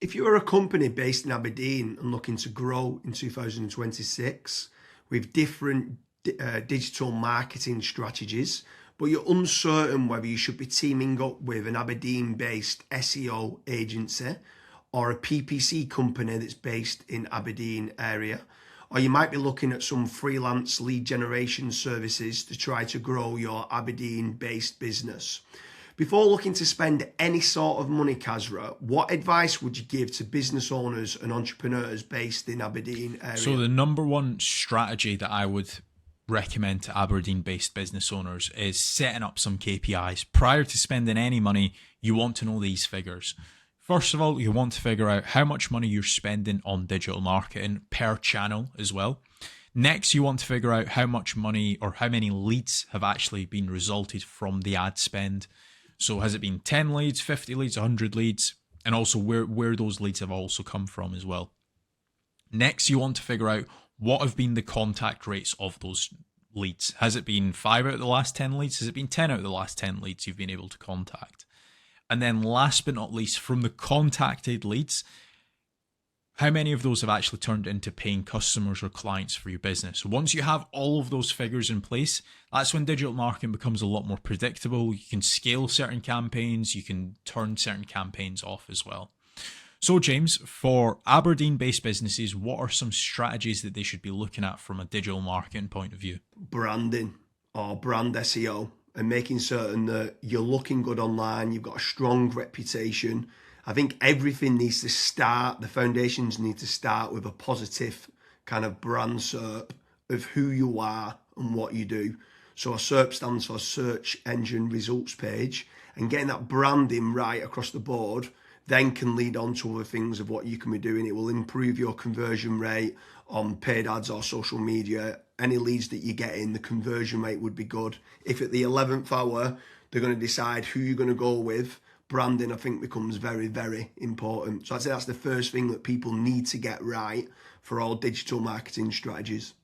If you're a company based in Aberdeen and looking to grow in 2026 with different digital marketing strategies, but you're uncertain whether you should be teaming up with an Aberdeen-based SEO agency or a PPC company that's based in Aberdeen area, or you might be looking at some freelance lead generation services to try to grow your Aberdeen-based business. Before looking to spend any sort of money, Kazra, what advice would you give to business owners and entrepreneurs based in Aberdeen area? So the number one strategy that I would recommend to Aberdeen-based business owners is setting up some KPIs. Prior to spending any money, you want to know these figures. First of all, you want to figure out how much money you're spending on digital marketing per channel as well. Next, you want to figure out how much money or how many leads have actually been resulted from the ad spend. So has it been 10 leads, 50 leads, 100 leads? And also where those leads have also come from as well. Next, you want to figure out what have been the contact rates of those leads. Has it been 5 out of the last 10 leads? Has it been 10 out of the last 10 leads you've been able to contact? And then last but not least, from the contacted leads, how many of those have actually turned into paying customers or clients for your business? Once you have all of those figures in place, that's when digital marketing becomes a lot more predictable. You can scale certain campaigns, you can turn certain campaigns off as well. So James, for Aberdeen-based businesses, what are some strategies that they should be looking at from a digital marketing point of view? Branding or brand SEO and making certain that you're looking good online, you've got a strong reputation. I think everything needs to start, the foundations need to start with a positive kind of brand SERP of who you are and what you do. So a SERP stands for Search Engine Results Page, and getting that branding right across the board then can lead on to other things of what you can be doing. It will improve your conversion rate on paid ads or social media. Any leads that you get in, the conversion rate would be good. If at the 11th hour, they're going to decide who you're going to go with, branding, I think, becomes very, very important. So I'd say that's the first thing that people need to get right for all digital marketing strategies.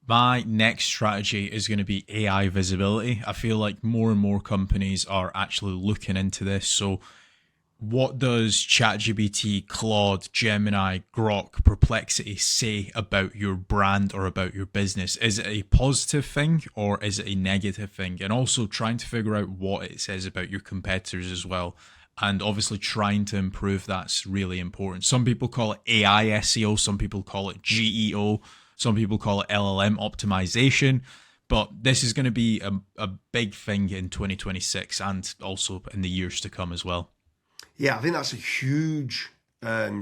My next strategy is going to be AI visibility. I feel like more and more companies are actually looking into this. So what does ChatGPT, Claude, Gemini, Grok, Perplexity say about your brand or about your business? Is it a positive thing or is it a negative thing? And also trying to figure out what it says about your competitors as well. And obviously trying to improve that's really important. Some people call it AI SEO, some people call it GEO, some people call it LLM optimization. But this is going to be a big thing in 2026 and also in the years to come as well. Yeah, I think that's a huge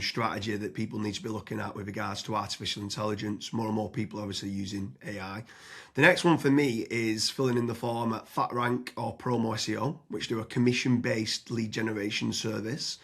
strategy that people need to be looking at with regards to artificial intelligence. More and more people are obviously using AI. The next one for me is filling in the form at FatRank or Promo SEO, which do a commission-based lead generation service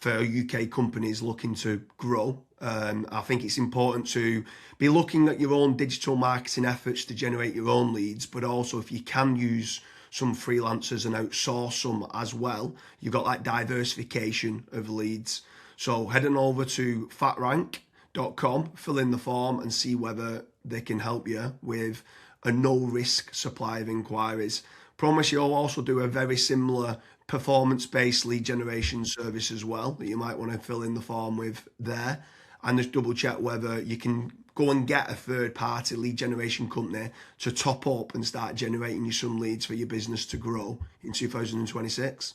for UK companies looking to grow. I think it's important to be looking at your own digital marketing efforts to generate your own leads, but also if you can use some freelancers and outsource some as well, you've got that diversification of leads. So head on over to fatrank.com, fill in the form and see whether they can help you with a no risk supply of inquiries. Promise you'll also do a very similar performance-based lead generation service as well that you might want to fill in the form with there, and just double check whether you can go and get a third-party lead generation company to top up and start generating you some leads for your business to grow in 2026.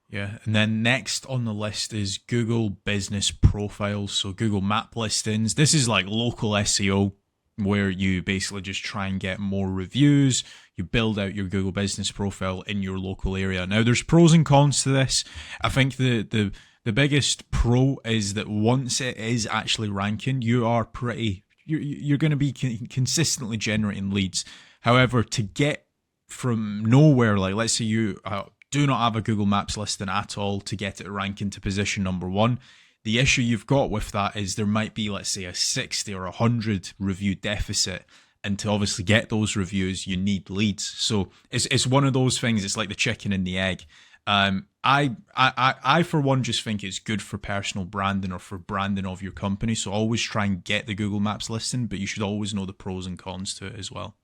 Yeah, and then next on the list is Google Business Profiles, so Google Map listings. This is like local SEO where you basically just try and get more reviews. You build out your Google Business Profile in your local area. Now, there's pros and cons to this. I think the biggest pro is that once it is actually ranking, you're going to be consistently generating leads. However, to get from nowhere, like let's say you do not have a Google Maps listing at all, to get it ranking to position number 1, the issue you've got with that is there might be, let's say, a 60 or 100 review deficit. And to obviously get those reviews, you need leads. So it's one of those things. It's like the chicken and the egg. I for one just think it's good for personal branding or for branding of your company. So always try and get the Google Maps listing, but you should always know the pros and cons to it as well.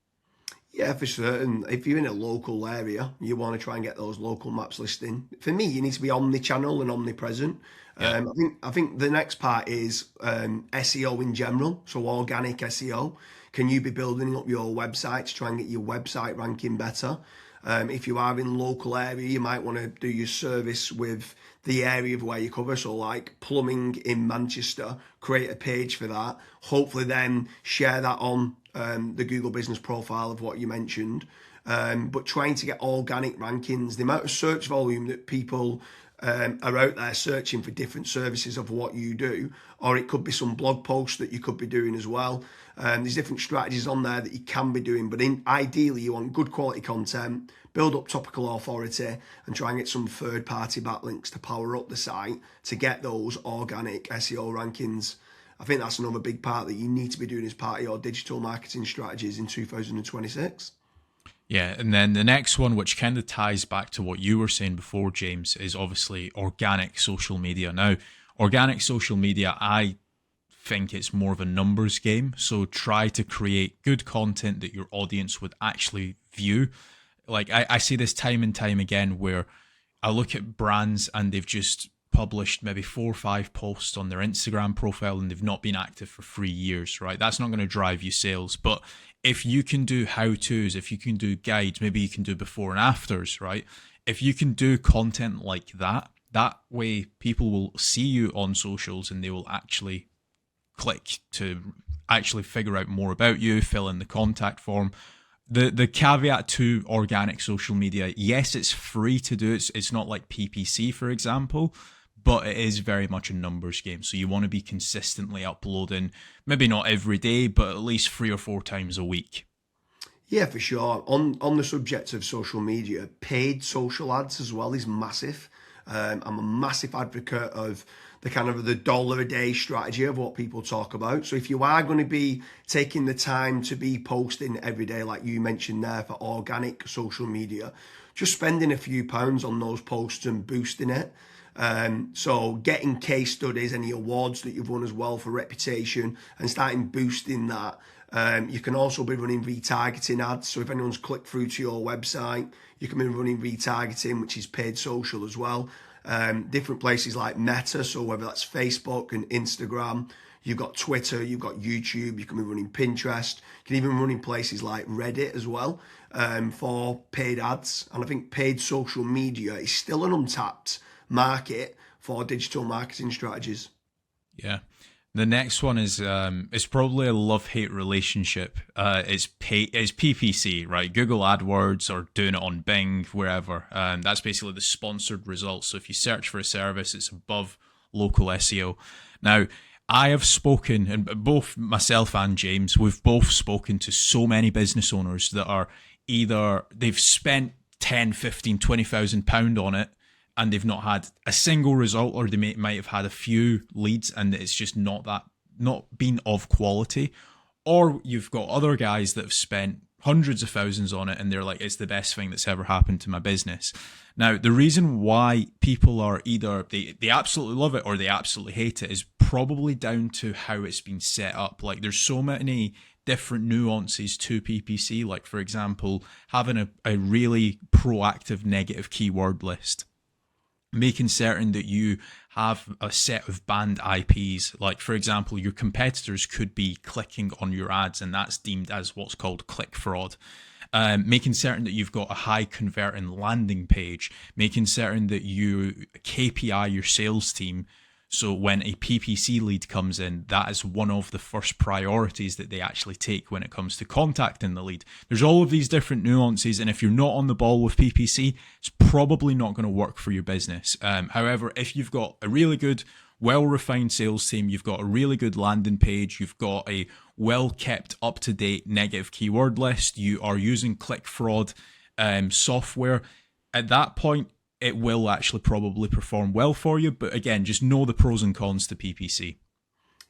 Yeah, for certain. If you're in a local area, you want to try and get those local maps listing. For me, you need to be omni-channel and omnipresent. Yeah. I think the next part is SEO in general, so organic SEO. Can you be building up your website to try and get your website ranking better? If you are in local area, you might want to do your service with the area of where you cover. So like plumbing in Manchester, create a page for that. Hopefully then share that on the Google business profile of what you mentioned. But trying to get organic rankings, the amount of search volume that people are out there searching for different services of what you do, or it could be some blog posts that you could be doing as well. There's different strategies on there that you can be doing, but ideally you want good quality content, build up topical authority, and try and get some third-party backlinks to power up the site to get those organic SEO rankings. I think that's another big part that you need to be doing as part of your digital marketing strategies in 2026. Yeah, and then the next one, which kind of ties back to what you were saying before, James, is obviously organic social media. Now, organic social media, I think it's more of a numbers game. So try to create good content that your audience would actually view. Like I see this time and time again where I look at brands and they've just published maybe 4 or 5 posts on their Instagram profile and they've not been active for 3 years, right? That's not going to drive you sales. But if you can do how-tos, if you can do guides, maybe you can do before and afters, right? If you can do content like that, that way people will see you on socials and they will actually click to actually figure out more about you, fill in the contact form. The caveat to organic social media, yes, it's free to do. It's not like PPC, for example, but it is very much a numbers game. So you want to be consistently uploading, maybe not every day, but at least 3 or 4 times a week. Yeah, for sure. On the subject of social media, paid social ads as well is massive. I'm a massive advocate of the kind of the dollar a day strategy of what people talk about. So if you are going to be taking the time to be posting every day, like you mentioned there for organic social media, just spending a few pounds on those posts and boosting it. So getting case studies, any awards that you've won as well for reputation and starting boosting that. You can also be running retargeting ads. So if anyone's clicked through to your website, you can be running retargeting, which is paid social as well. Different places like Meta, so whether that's Facebook and Instagram, you've got Twitter, you've got YouTube, you can be running Pinterest, you can even run in places like Reddit as well for paid ads. And I think paid social media is still an untapped market for digital marketing strategies. Yeah. The next one is it's probably a love-hate relationship. It's PPC, right? Google AdWords or doing it on Bing, wherever. That's basically the sponsored results. So if you search for a service, it's above local SEO. Now, I have spoken, and both myself and James, we've both spoken to so many business owners that are either they've spent 10, 15, 20,000 pound on it, and they've not had a single result, or they might have had a few leads and it's just not been of quality. Or you've got other guys that have spent hundreds of thousands on it and they're like, it's the best thing that's ever happened to my business. Now, the reason why people are either they absolutely love it or they absolutely hate it is probably down to how it's been set up. Like there's so many different nuances to PPC, like for example, having a really proactive negative keyword list, making certain that you have a set of banned IPs. Like, for example, your competitors could be clicking on your ads, and that's deemed as what's called click fraud. Making certain that you've got a high converting landing page, making certain that you KPI your sales team. So when a PPC lead comes in, that is one of the first priorities that they actually take when it comes to contacting the lead. There's all of these different nuances, and if you're not on the ball with PPC, it's probably not going to work for your business. However, if you've got a really good, well-refined sales team, you've got a really good landing page, you've got a well-kept, up-to-date negative keyword list, you are using click fraud software, at that point, it will actually probably perform well for you. But again, just know the pros and cons to PPC.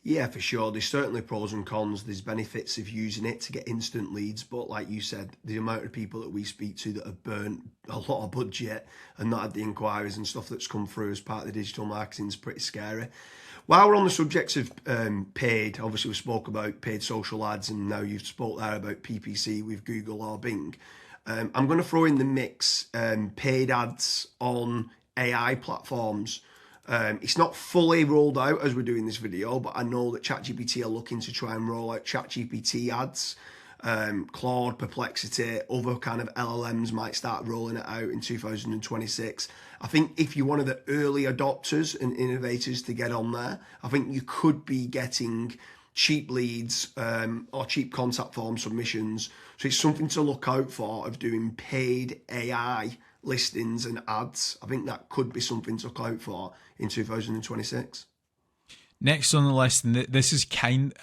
Yeah, for sure. There's certainly pros and cons. There's benefits of using it to get instant leads, but like you said, the amount of people that we speak to that have burnt a lot of budget and not had the inquiries and stuff that's come through as part of the digital marketing is pretty scary. While we're on the subject of paid, obviously we spoke about paid social ads, and now you've spoke there about PPC with Google or Bing. I'm going to throw in the mix paid ads on AI platforms. It's not fully rolled out as we're doing this video, but I know that ChatGPT are looking to try and roll out ChatGPT ads. Claude, Perplexity, other kind of LLMs might start rolling it out in 2026. I think if you're one of the early adopters and innovators to get on there, I think you could be getting cheap leads or cheap contact form submissions. So it's something to look out for of doing paid AI listings and ads. I think that could be something to look out for in 2026. Next on the list, and this is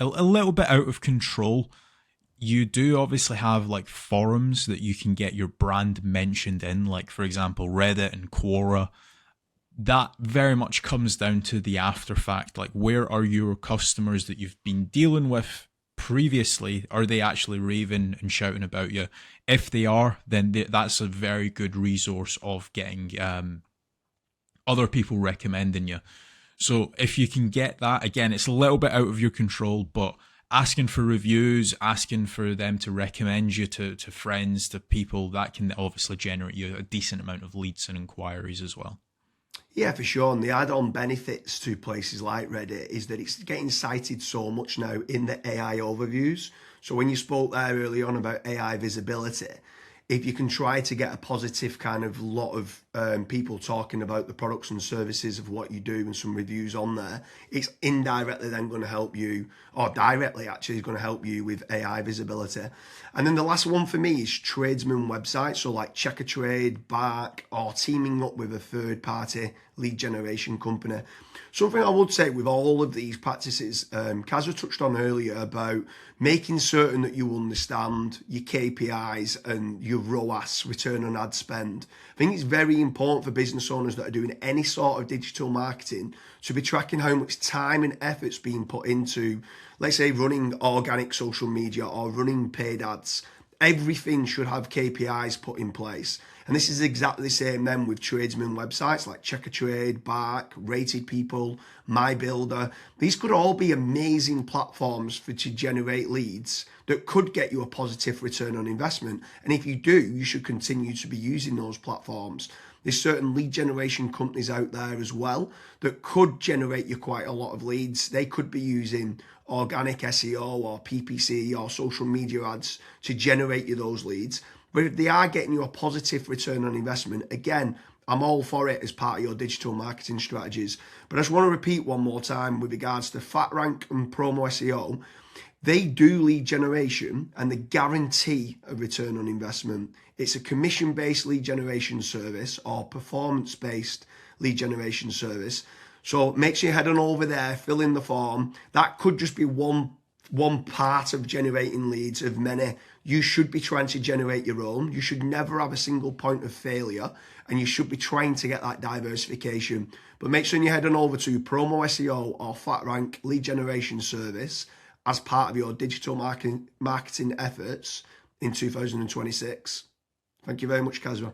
a little bit out of control. You do obviously have like forums that you can get your brand mentioned in, like for example, Reddit and Quora. That very much comes down to the after fact. Like, where are your customers that you've been dealing with previously? Are they actually raving and shouting about you? If they are, then that's a very good resource of getting other people recommending you. So if you can get that, again, it's a little bit out of your control, but asking for reviews, asking for them to recommend you to friends, to people, that can obviously generate you a decent amount of leads and inquiries as well. Yeah, for sure. And the add-on benefits to places like Reddit is that it's getting cited so much now in the AI overviews. So when you spoke there early on about AI visibility, if you can try to get a positive kind of lot of people talking about the products and services of what you do and some reviews on there, it's indirectly then going to help you, or directly actually is going to help you with AI visibility. And then the last one for me is tradesman websites, so like Check a Trade, Bark, or teaming up with a third party lead generation company. Something I would say with all of these practices, Kazza touched on earlier about making certain that you understand your KPIs and your ROAS, return on ad spend. I think it's very important for business owners that are doing any sort of digital marketing to be tracking how much time and effort's being put into, let's say, running organic social media or running paid ads. Everything should have KPIs put in place. And this is exactly the same then with tradesman websites like Check a Trade, Bark, Rated People, My Builder. These could all be amazing platforms to generate leads that could get you a positive return on investment. And if you do, you should continue to be using those platforms. There's certain lead generation companies out there as well that could generate you quite a lot of leads. They could be using organic SEO or PPC or social media ads to generate you those leads. But if they are getting you a positive return on investment, again, I'm all for it as part of your digital marketing strategies. But I just want to repeat one more time with regards to FatRank and Promo SEO. They do lead generation and they guarantee a return on investment. It's a commission-based lead generation service or performance-based lead generation service. So make sure you head on over there, fill in the form. That could just be one part of generating leads of many. You should be trying to generate your own. You should never have a single point of failure, and you should be trying to get that diversification. But make sure you head on over to Promo SEO or FatRank lead generation service as part of your digital marketing efforts in 2026. Thank you very much, Kazra.